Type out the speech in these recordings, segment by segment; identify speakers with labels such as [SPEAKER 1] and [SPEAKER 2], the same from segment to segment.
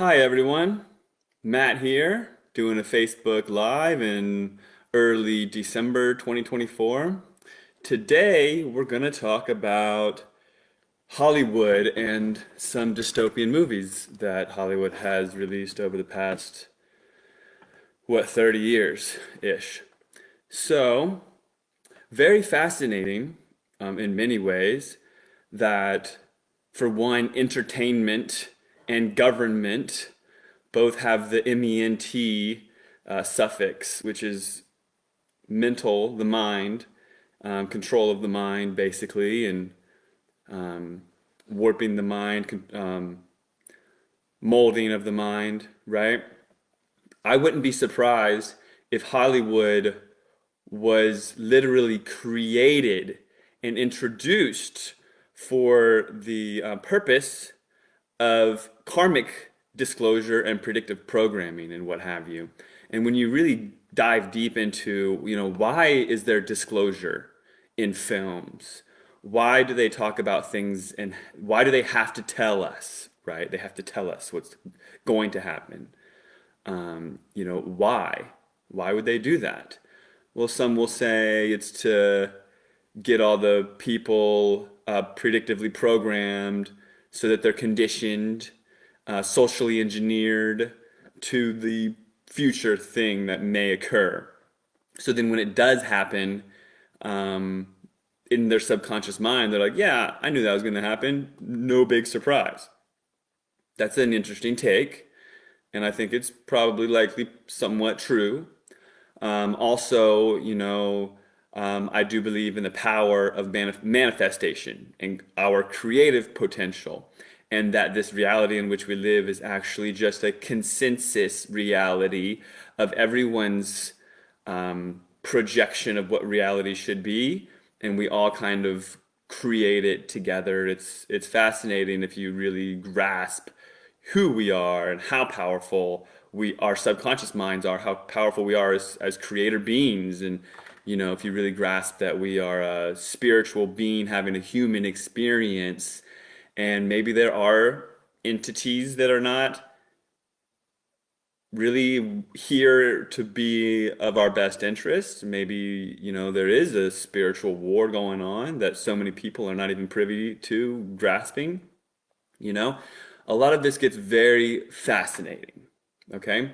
[SPEAKER 1] Hi everyone, Matt here, doing a Facebook Live in early December 2024. Today we're going to talk about Hollywood and some dystopian movies that Hollywood has released over the past, 30 years-ish. So, very fascinating in many ways that, for one, entertainment and government both have the ment suffix, which is mental, the mind, control of the mind, basically, and warping the mind, molding of the mind, right? I wouldn't be surprised if Hollywood was literally created and introduced for the purpose of karmic disclosure and predictive programming and what have you. And when you really dive deep into, why is there disclosure in films? Why do they talk about things and why do they have to tell us, right? They have to tell us what's going to happen. Why? Why would they do that? Well, some will say it's to get all the people predictively programmed so that they're conditioned, socially engineered to the future thing that may occur. So then when it does happen, um, in their subconscious mind, they're like, yeah, I knew that was going to happen. No big surprise. That's an interesting take, and I think it's probably likely somewhat true. Also, I do believe in the power of manifestation and our creative potential, and that this reality in which we live is actually just a consensus reality of everyone's projection of what reality should be, and we all kind of create it together. It's fascinating if you really grasp who we are and how powerful our subconscious minds are, how powerful we are as creator beings, and if you really grasp that we are a spiritual being having a human experience, and maybe there are entities that are not really here to be of our best interest. Maybe, there is a spiritual war going on that so many people are not even privy to grasping, you know? A lot of this gets very fascinating, okay?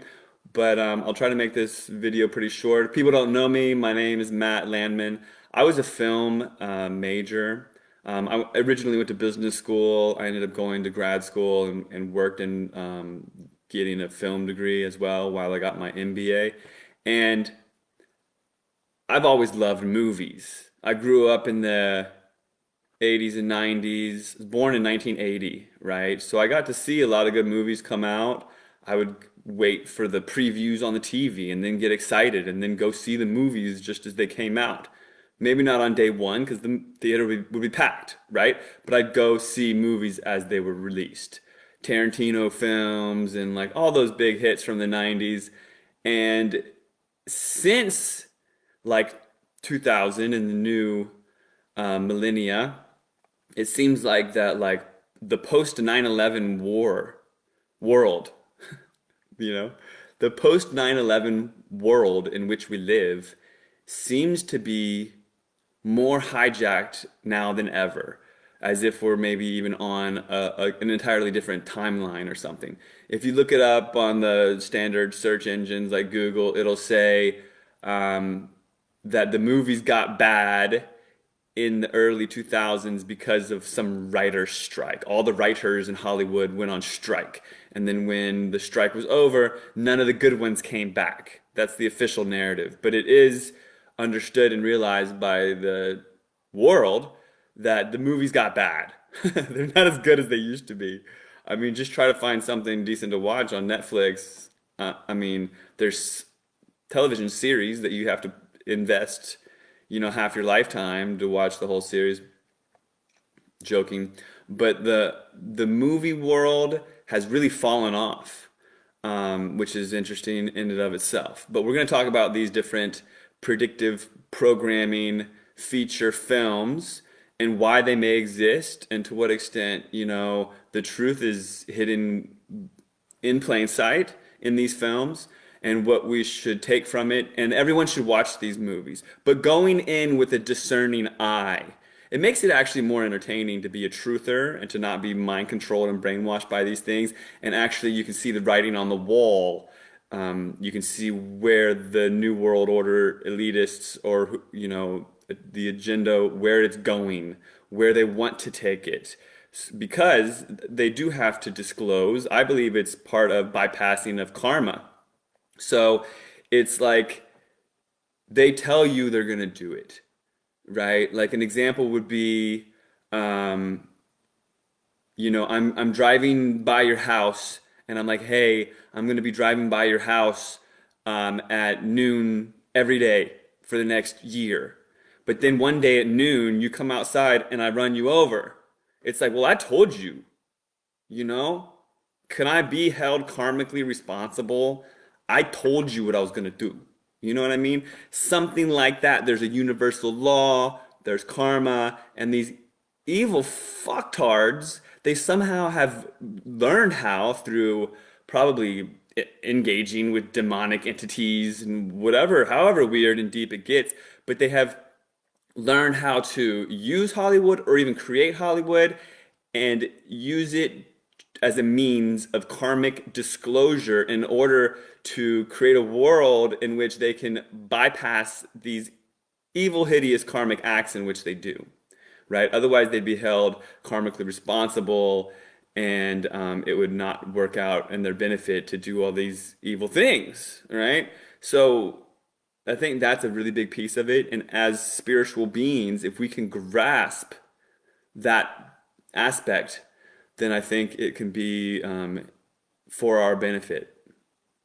[SPEAKER 1] But I'll try to make this video pretty short. If people don't know me, my name is Matt Landman. I was a film major. I originally went to business school. I ended up going to grad school and worked in getting a film degree as well while I got my MBA. And I've always loved movies. I grew up in the 80s and 90s. I was born in 1980, right? So I got to see a lot of good movies come out. I would wait for the previews on the TV and then get excited and then go see the movies just as they came out. Maybe not on day one because the theater would be packed, right? But I'd go see movies as they were released. Tarantino films and like all those big hits from the 90s. And since like 2000 and the new millennia, it seems like that like the post 9/11 war world, you know, the post 9/11 world in which we live seems to be more hijacked now than ever, as if we're maybe even on an entirely different timeline or something. If you look it up on the standard search engines like Google, it'll say um, that the movies got bad in the early 2000s because of some writer's strike. All the writers in Hollywood went on strike. And then when the strike was over, none of the good ones came back. That's the official narrative. But it is understood and realized by the world that the movies got bad. They're not as good as they used to be. I mean, just try to find something decent to watch on Netflix. I mean, there's television series that you have to invest, half your lifetime to watch the whole series. Joking, but the movie world has really fallen off, which is interesting in and of itself. But we're going to talk about these different predictive programming feature films and why they may exist and to what extent, the truth is hidden in plain sight in these films and what we should take from it. And everyone should watch these movies, but going in with a discerning eye. It makes it actually more entertaining to be a truther and to not be mind controlled and brainwashed by these things. And actually, you can see the writing on the wall. You can see where the New World Order elitists or, the agenda, where it's going, where they want to take it. Because they do have to disclose. I believe it's part of bypassing of karma. So it's like they tell you they're going to do it, right? Like an example would be, um, I'm driving by your house and I'm like, hey, I'm going to be driving by your house at noon every day for the next year. But then one day at noon, you come outside and I run you over. It's like, well, I told you, you know? Can I be held karmically responsible? I told you what I was going to do. You know what I mean? Something like that. There's a universal law, there's karma, and these evil fucktards, they somehow have learned how through probably engaging with demonic entities and whatever, however weird and deep it gets, but they have learned how to use Hollywood or even create Hollywood and use it as a means of karmic disclosure in order to create a world in which they can bypass these evil, hideous karmic acts in which they do, right? Otherwise, they'd be held karmically responsible and it would not work out in their benefit to do all these evil things, right? So I think that's a really big piece of it. And as spiritual beings, if we can grasp that aspect, then I think it can be for our benefit.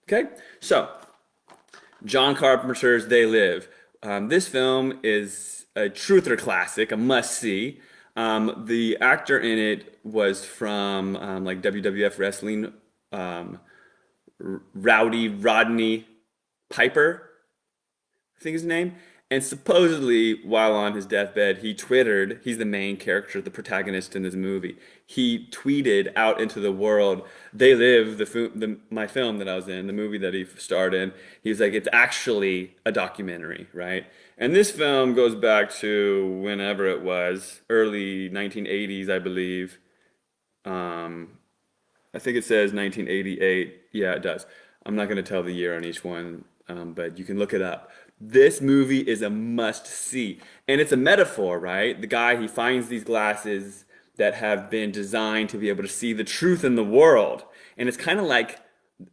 [SPEAKER 1] Okay? So, John Carpenter's They Live. This film is a truther classic, a must see. The actor in it was from like WWF wrestling, Rowdy Rodney Piper, I think his name. And supposedly, while on his deathbed, he twittered, he's the main character, the protagonist in this movie. He tweeted out into the world, They Live, my film that I was in, the movie that he starred in. He was like, it's actually a documentary, right? And this film goes back to whenever it was, early 1980s, I believe. Um, I think it says 1988. Yeah, it does. I'm not going to tell the year on each one, but you can look it up. This movie is a must see. And it's a metaphor, right? The guy, he finds these glasses that have been designed to be able to see the truth in the world. And it's kind of like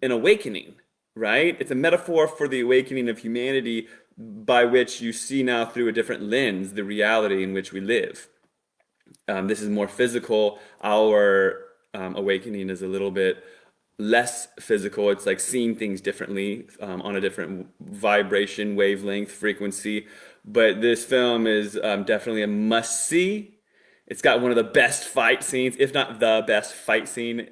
[SPEAKER 1] an awakening, right? It's a metaphor for the awakening of humanity by which you see now through a different lens the reality in which we live. This is more physical. Our awakening is a little bit less physical. It's like seeing things differently on a different vibration, wavelength, frequency. But this film is definitely a must see. It's got one of the best fight scenes, if not the best fight scene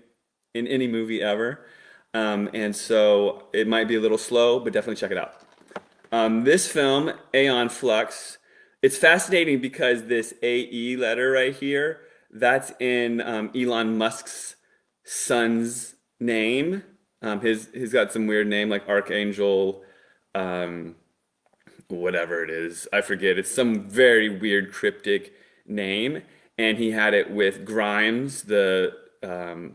[SPEAKER 1] in any movie ever. And so it might be a little slow, but definitely check it out. This film, Aeon Flux, it's fascinating because this AE letter right here, that's in Elon Musk's son's name. He's got some weird name like Archangel, um, whatever it is. I forget. It's some very weird cryptic name. And he had it with Grimes, the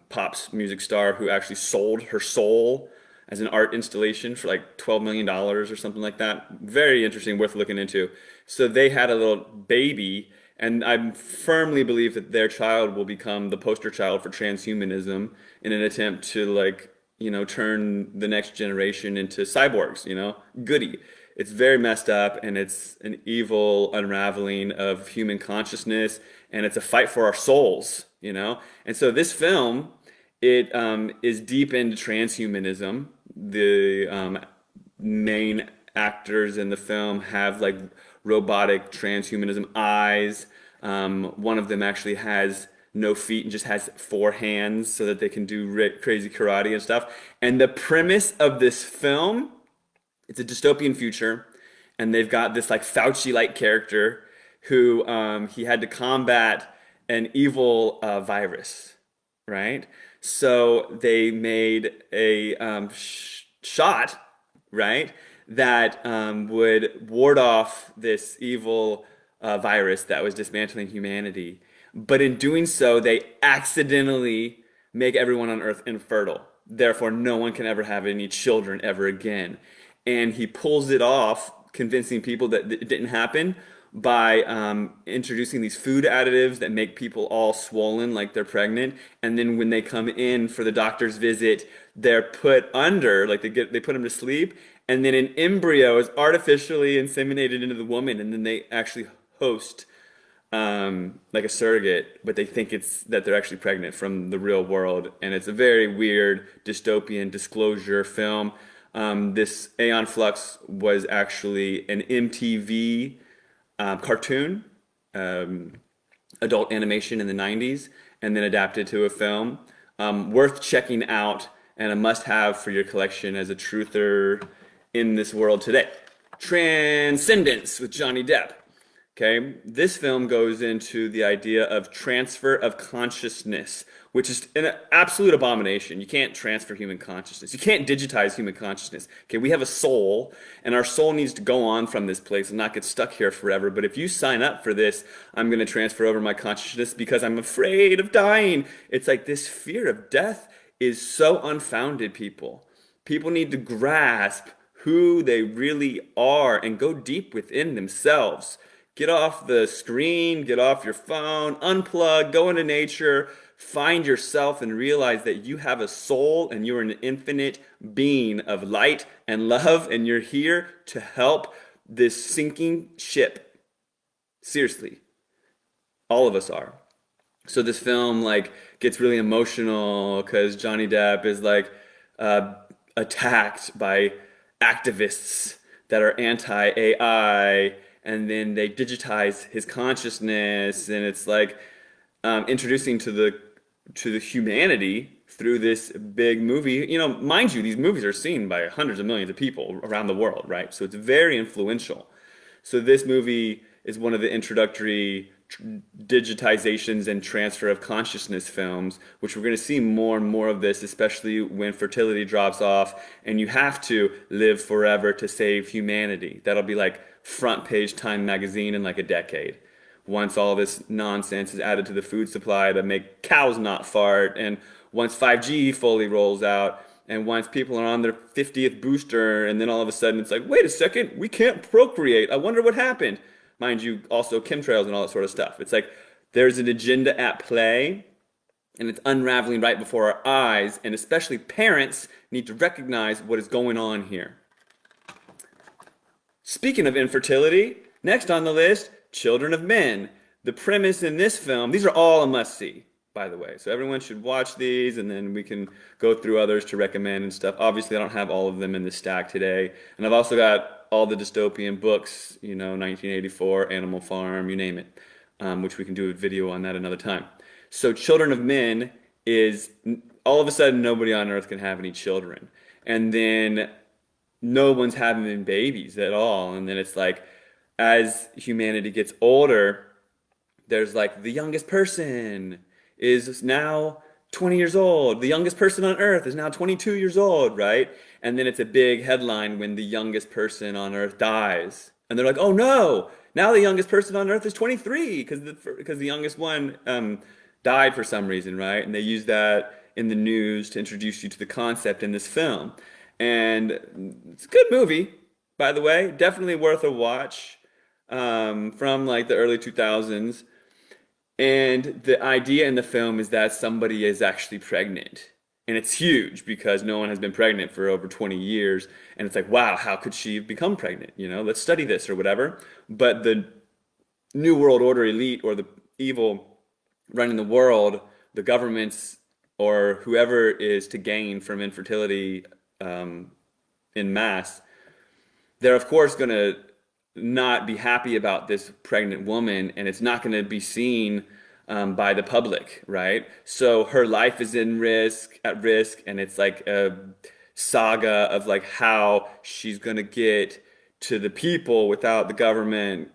[SPEAKER 1] pop's music star who actually sold her soul as an art installation for like $12 million or something like that. Very interesting, worth looking into. So they had a little baby, and I firmly believe that their child will become the poster child for transhumanism in an attempt to turn the next generation into cyborgs, goody. It's very messed up and it's an evil unraveling of human consciousness and it's a fight for our souls. And so this film, it is deep into transhumanism. The main actors in the film have like robotic transhumanism eyes. One of them actually has no feet and just has four hands so that they can do crazy karate and stuff. And the premise of this film, it's a dystopian future, and they've got this like Fauci-like character who he had to combat an evil virus, right? So they made a shot, right, that would ward off this evil virus that was dismantling humanity. But in doing so, they accidentally make everyone on Earth infertile. Therefore, no one can ever have any children ever again. And he pulls it off, convincing people that it didn't happen by introducing these food additives that make people all swollen like they're pregnant. And then when they come in for the doctor's visit, they're put under, like they put them to sleep. And then an embryo is artificially inseminated into the woman, and then they actually host like a surrogate, but they think it's that they're actually pregnant from the real world, and it's a very weird dystopian disclosure film. This Aeon Flux was actually an MTV cartoon, um, adult animation in the 90s, and then adapted to a film. Worth checking out and a must-have for your collection as a truther in this world today. Transcendence with Johnny Depp. Okay, this film goes into the idea of transfer of consciousness, which is an absolute abomination. You can't transfer human consciousness. You can't digitize human consciousness. Okay, we have a soul, and our soul needs to go on from this place and not get stuck here forever. But if you sign up for this, I'm going to transfer over my consciousness because I'm afraid of dying. It's like this fear of death is so unfounded, people. People need to grasp who they really are and go deep within themselves. Get off the screen, get off your phone, unplug, go into nature, find yourself and realize that you have a soul and you're an infinite being of light and love, and you're here to help this sinking ship. Seriously, all of us are. So this film like gets really emotional because Johnny Depp is like uh, attacked by activists that are anti-AI, and then they digitize his consciousness, and it's like introducing to the humanity through this big movie. You know, mind you, these movies are seen by hundreds of millions of people around the world, right? So it's very influential. So this movie is one of the introductory digitizations and transfer of consciousness films, which we're going to see more and more of this, especially when fertility drops off and you have to live forever to save humanity. That'll be like front page Time magazine in like a decade. Once all this nonsense is added to the food supply to make cows not fart, and once 5G fully rolls out, and once people are on their 50th booster, and then all of a sudden it's like, wait a second, we can't procreate. I wonder what happened. Mind you, also chemtrails and all that sort of stuff. It's like there's an agenda at play, and it's unraveling right before our eyes, and especially parents need to recognize what is going on here. Speaking of infertility, next on the list, Children of Men. The premise in this film, these are all a must-see, by the way. So everyone should watch these, and then we can go through others to recommend and stuff. Obviously, I don't have all of them in the stack today. And I've also got all the dystopian books, you know, 1984, Animal Farm, you name it, which we can do a video on that another time. So Children of Men is all of a sudden nobody on Earth can have any children. And then no one's having babies at all. And then it's like, as humanity gets older, there's like the youngest person is now 20 years old. The youngest person on Earth is now 22 years old, right? And then it's a big headline when the youngest person on Earth dies. And they're like, oh no, now the youngest person on Earth is 23 because the youngest one died for some reason, right? And they use that in the news to introduce you to the concept in this film. And it's a good movie, by the way. Definitely worth a watch, from like the early 2000s. And the idea in the film is that somebody is actually pregnant. And it's huge because no one has been pregnant for over 20 years. And it's like, wow, how could she become pregnant? You know, let's study this or whatever. But the New World Order elite, or the evil running the world, the governments or whoever is to gain from infertility in mass, they're of course going to not be happy about this pregnant woman, and it's not going to be seen by the public, right? So her life is at risk, and it's like a saga of like how she's going to get to the people without the government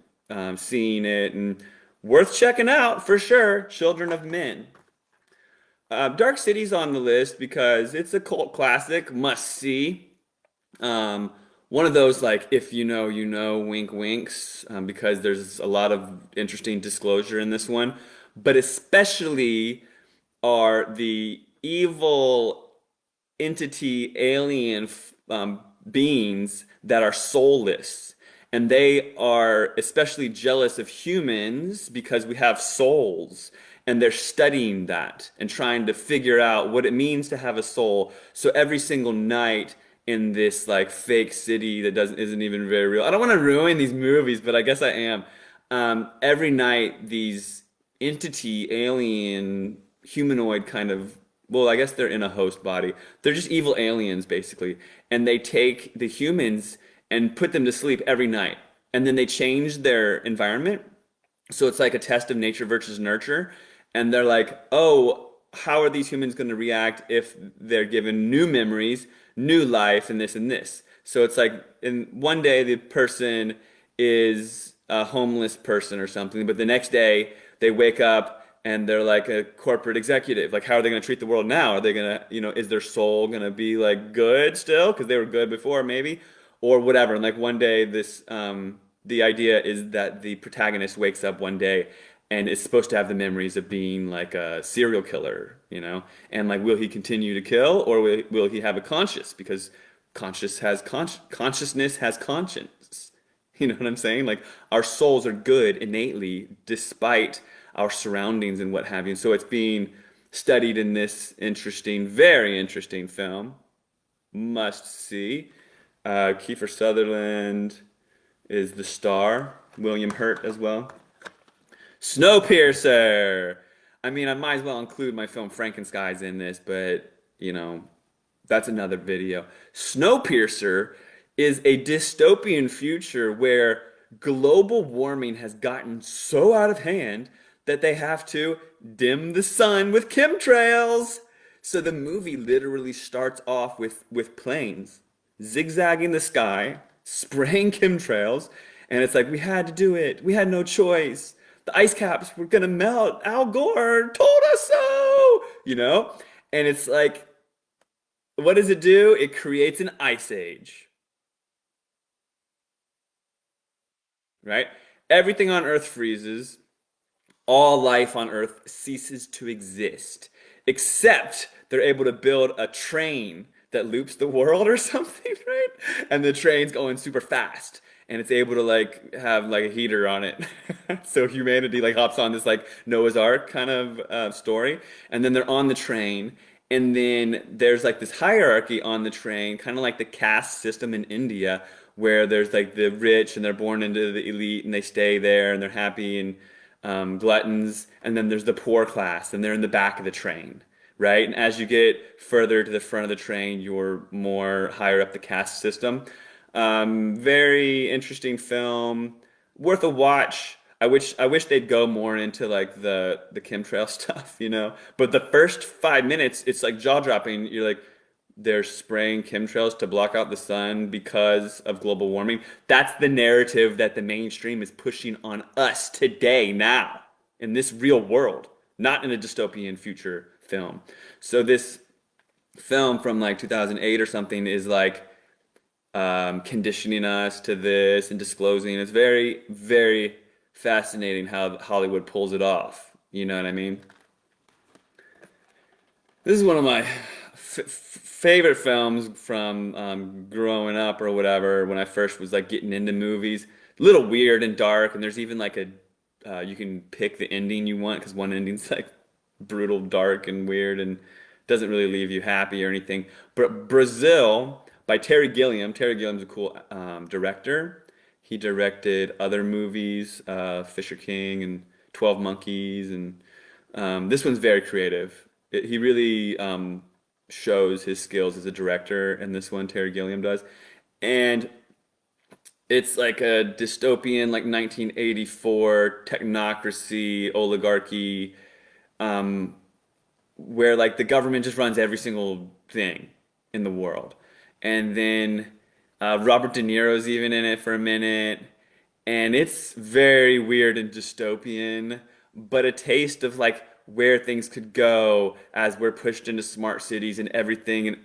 [SPEAKER 1] seeing it, and worth checking out for sure. Children of Men. Dark City's on the list because it's a cult classic, must see. Um, One of those like if you know, you know, wink winks, because there's a lot of interesting disclosure in this one, but especially are the evil entity alien beings that are soulless. And they are especially jealous of humans because we have souls. And they're studying that and trying to figure out what it means to have a soul. So every single night in this like fake city that doesn't isn't even very real. I don't want to ruin these movies, but I guess I am. Every night these entity, alien, humanoid kind of, well, I guess they're in a host body. They're just evil aliens, basically. And they take the humans and put them to sleep every night. And then they change their environment. So it's like a test of nature versus nurture. And they're like, oh, how are these humans going to react if they're given new memories, new life, and this and this? So it's like, in one day the person is a homeless person or something, but the next day they wake up and they're like a corporate executive. Like, how are they going to treat the world now? Are they going to, is their soul going to be like good still because they were good before, maybe, or whatever? And like one day, the idea is that the protagonist wakes up one day and is supposed to have the memories of being like a serial killer, and like, will he continue to kill or will he have a conscience? Because consciousness has conscience. You know what I'm saying? Like our souls are good innately despite our surroundings and what have you. So it's being studied in this interesting, very interesting film. Must see. Kiefer Sutherland is the star. William Hurt as well. Snowpiercer. I mean, I might as well include my film Frankenstein's in this, but that's another video. Snowpiercer is a dystopian future where global warming has gotten so out of hand that they have to dim the sun with chemtrails. So the movie literally starts off with planes zigzagging the sky, spraying chemtrails, and it's like we had to do it. We had no choice. The ice caps were gonna melt. Al Gore told us so, And it's like, what does it do? It creates an ice age, right? Everything on Earth freezes. All life on Earth ceases to exist, except they're able to build a train that loops the world or something, right? And the train's going super fast, and it's able to like have like a heater on it, so humanity like hops on this like Noah's Ark kind of story, and then they're on the train, and then there's like this hierarchy on the train, kind of like the caste system in India, where there's like the rich and they're born into the elite and they stay there and they're happy and gluttons, and then there's the poor class, and they're in the back of the train, right? And as you get further to the front of the train, you're more higher up the caste system. Very interesting film, worth a watch. I wish they'd go more into like the chemtrail stuff. But the first 5 minutes, it's like jaw dropping. You're like, they're spraying chemtrails to block out the sun because of global warming. That's the narrative that the mainstream is pushing on us today, now, in this real world, not in a dystopian future film. So this film from like 2008 or something is like conditioning us to this and disclosing. It's very, very fascinating how Hollywood pulls it off. You know what I mean? This is one of my favorite films from growing up or whatever. When I first was like getting into movies, a little weird and dark, and there's even like a you can pick the ending you want because one ending's like brutal, dark, and weird, and doesn't really leave you happy or anything. But Brazil by Terry Gilliam. Terry Gilliam's a cool director. He directed other movies, Fisher King and 12 Monkeys, and this one's very creative. He really shows his skills as a director, and this one Terry Gilliam does. And it's like a dystopian, like 1984 technocracy, oligarchy, um, where like the government just runs every single thing in the world. And then Robert De Niro's even in it for a minute, and it's very weird and dystopian, but a taste of like where things could go as we're pushed into smart cities and everything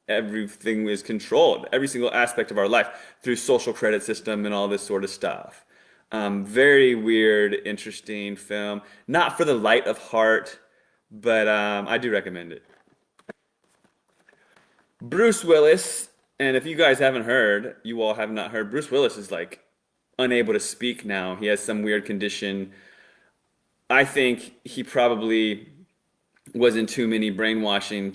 [SPEAKER 1] is controlled, every single aspect of our life through social credit system and all this sort of stuff. Very weird, interesting film. Not for the light of heart, but I do recommend it. Bruce Willis, and if you guys haven't heard, you all have not heard, Bruce Willis is like unable to speak now. He has some weird condition. I think he probably was in too many brainwashing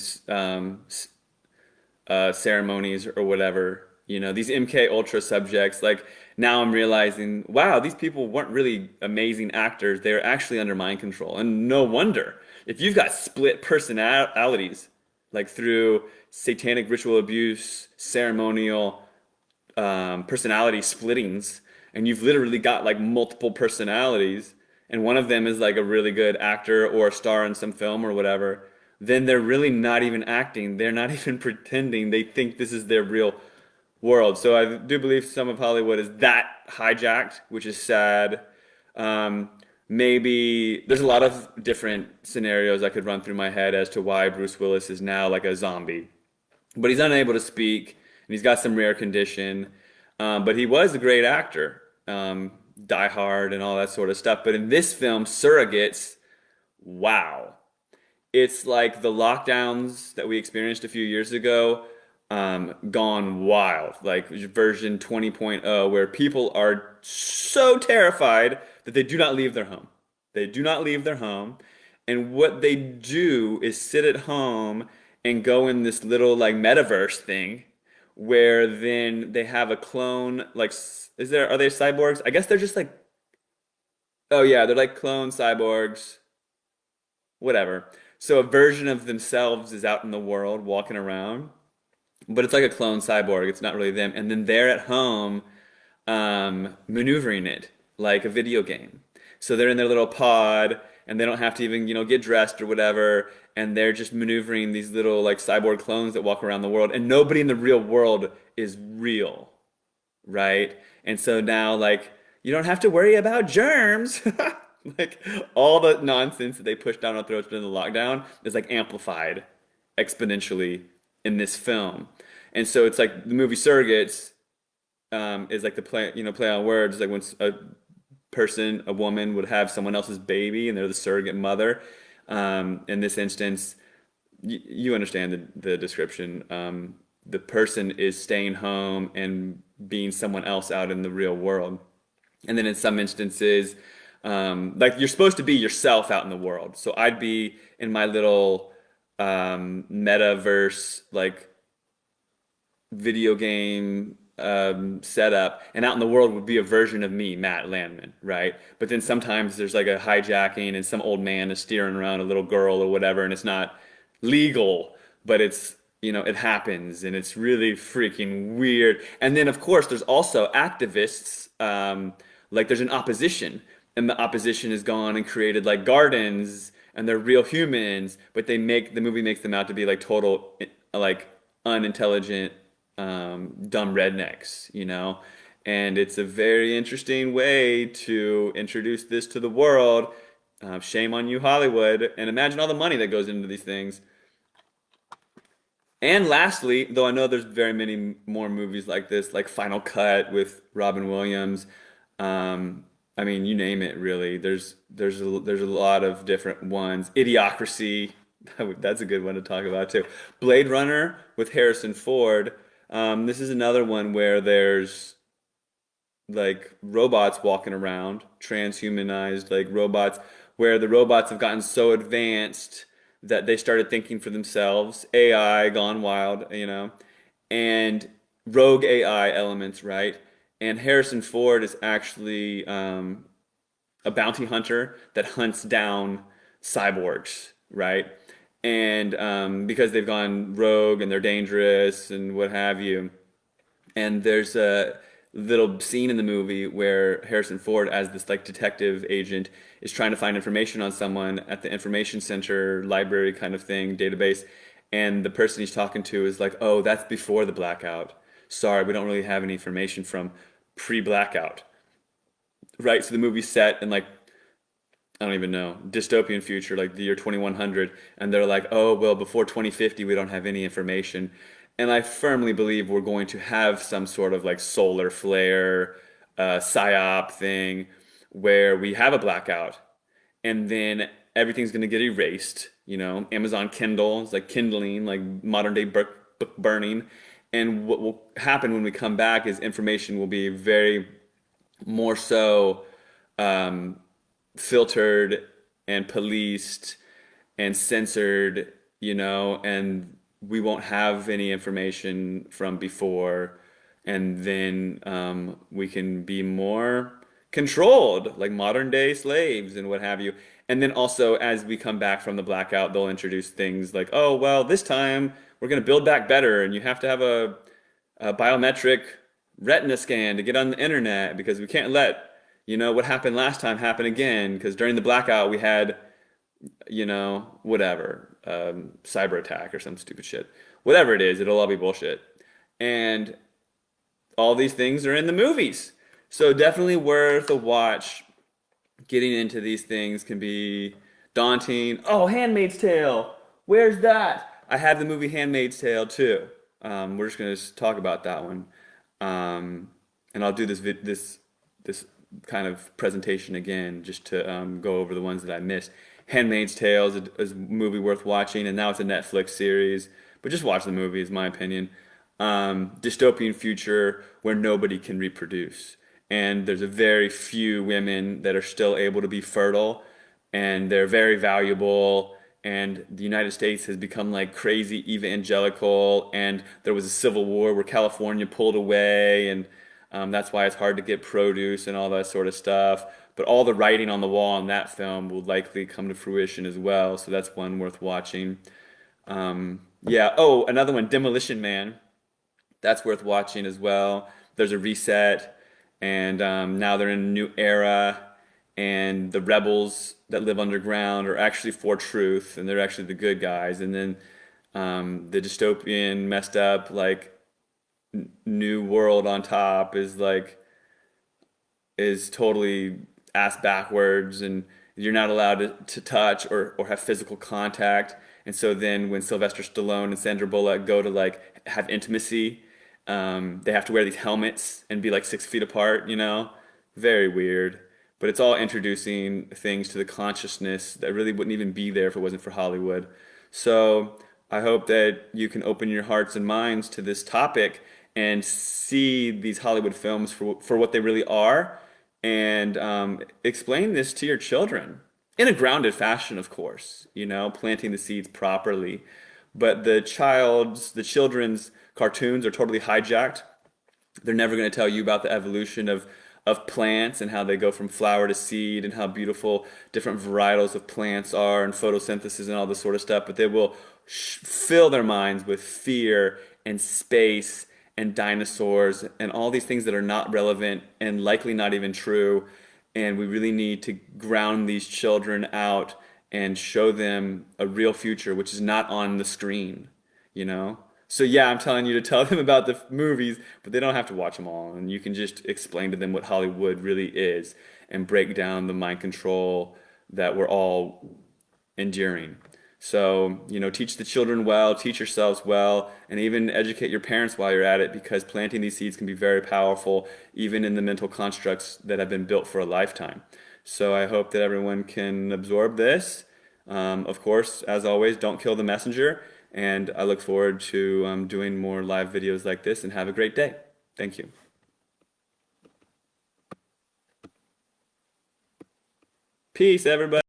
[SPEAKER 1] ceremonies or whatever. You know, these MK Ultra subjects, like now I'm realizing, wow, these people weren't really amazing actors. They're actually under mind control. And no wonder. If you've got split personalities, like through satanic ritual abuse, ceremonial personality splittings, and you've literally got like multiple personalities, and one of them is like a really good actor or a star in some film or whatever, then they're really not even acting. They're not even pretending. They think this is their real world. So I do believe some of Hollywood is that hijacked, which is sad. Um, Maybe there's a lot of different scenarios I could run through my head as to why Bruce Willis is now like a zombie, but he's unable to speak and he's got some rare condition. But he was a great actor, Die Hard and all that sort of stuff. But in this film, Surrogates, wow, it's like the lockdowns that we experienced a few years ago, gone wild, like version 20.0, where people are so terrified that they do not leave their home. They do not leave their home. And what they do is sit at home and go in this little like metaverse thing where then they have a clone, like, are they cyborgs? I guess they're just like, oh yeah, they're like clone cyborgs, whatever. So a version of themselves is out in the world walking around, but it's like a clone cyborg. It's not really them. And then they're at home maneuvering it like a video game. So they're in their little pod and they don't have to even, get dressed or whatever. And they're just maneuvering these little like cyborg clones that walk around the world. And nobody in the real world is real, right? And so now, like, you don't have to worry about germs. Like, all the nonsense that they pushed down our throats during the lockdown is like amplified exponentially in this film. And so it's like the movie Surrogates is like the play on words, like when a person, a woman, would have someone else's baby and they're the surrogate mother. In this instance, you understand the description. The person is staying home and being someone else out in the real world. And then in some instances, like you're supposed to be yourself out in the world. So I'd be in my little metaverse, like video game setup, and out in the world would be a version of me, Matt Landman, right? But then sometimes there's like a hijacking, and some old man is steering around a little girl or whatever, and it's not legal, but it happens, and it's really freaking weird. And then, of course, there's also activists, like there's an opposition, and the opposition has gone and created like gardens, and they're real humans, but the movie makes them out to be like total, like unintelligent, dumb rednecks. And it's a very interesting way to introduce this to the world. Shame on you, Hollywood, and imagine all the money that goes into these things. And lastly, though I know there's very many more movies like this, like Final Cut with Robin Williams. I mean, you name it, really. There's a lot of different ones. Idiocracy, that's a good one to talk about too. Blade Runner with Harrison Ford. This is another one where there's like robots walking around, transhumanized like robots, where the robots have gotten so advanced that they started thinking for themselves, AI gone wild, and rogue AI elements, right? And Harrison Ford is actually a bounty hunter that hunts down cyborgs, right? And because they've gone rogue and they're dangerous and what have you. And there's a little scene in the movie where Harrison Ford, as this like detective agent, is trying to find information on someone at the information center, library kind of thing, database. And the person he's talking to is like, "Oh, that's before the blackout. Sorry, we don't really have any information from pre-blackout." Right? So the movie's set in like I don't even know, dystopian future, like the year 2100, and they're like, oh, well, before 2050, we don't have any information. And I firmly believe we're going to have some sort of like solar flare, psyop thing where we have a blackout and then everything's going to get erased. You know, Amazon Kindle is like kindling, like modern day book burning. And what will happen when we come back is information will be very more so um, filtered and policed and censored, you know, and we won't have any information from before, and then we can be more controlled, like modern day slaves and what have you. And then also, as we come back from the blackout, they'll introduce things like, oh, well, this time we're going to build back better, and you have to have a biometric retina scan to get on the internet because we can't let, you know, what happened last time happen again. Because during the blackout, we had, you know, whatever, cyber attack or some stupid shit. Whatever it is, it'll all be bullshit. And all these things are in the movies. So definitely worth a watch. Getting into these things can be daunting. Oh, Handmaid's Tale. Where's that? I have the movie Handmaid's Tale too. We're just gonna talk about that one, and I'll do this kind of presentation again just to go over the ones that I missed. Handmaid's Tale is a movie worth watching, and now it's a Netflix series. But just watch the movie, is my opinion. Dystopian future where nobody can reproduce, and there's a very few women that are still able to be fertile, and they're very valuable. And the United States has become like crazy evangelical, and there was a civil war where California pulled away, and that's why it's hard to get produce and all that sort of stuff. But all the writing on the wall in that film will likely come to fruition as well, so that's one worth watching. Yeah. Oh, another one, Demolition Man. That's worth watching as well. There's a reset, and now they're in a new era, and the rebels that live underground are actually for truth, and they're actually the good guys. And then the dystopian, messed up, like new world on top is totally ass backwards, and you're not allowed to touch or have physical contact. And so then when Sylvester Stallone and Sandra Bullock go to like have intimacy, they have to wear these helmets and be like 6 feet apart, you know? Very weird. But it's all introducing things to the consciousness that really wouldn't even be there if it wasn't for Hollywood. So I hope that you can open your hearts and minds to this topic and see these Hollywood films for what they really are, and explain this to your children in a grounded fashion, of course, you know, planting the seeds properly. But the children's cartoons are totally hijacked. They're never going to tell you about the evolution of plants and how they go from flower to seed and how beautiful different varietals of plants are and photosynthesis and all this sort of stuff. But they will fill their minds with fear and space and dinosaurs and all these things that are not relevant and likely not even true. And we really need to ground these children out and show them a real future, which is not on the screen, you know? So yeah, I'm telling you to tell them about the movies, but they don't have to watch them all. And you can just explain to them what Hollywood really is and break down the mind control that we're all enduring. So, you know, teach the children well, teach yourselves well, and even educate your parents while you're at it, because planting these seeds can be very powerful, even in the mental constructs that have been built for a lifetime. So I hope that everyone can absorb this. Of course, as always, don't kill the messenger. And I look forward to doing more live videos like this, and have a great day. Thank you. Peace, everybody.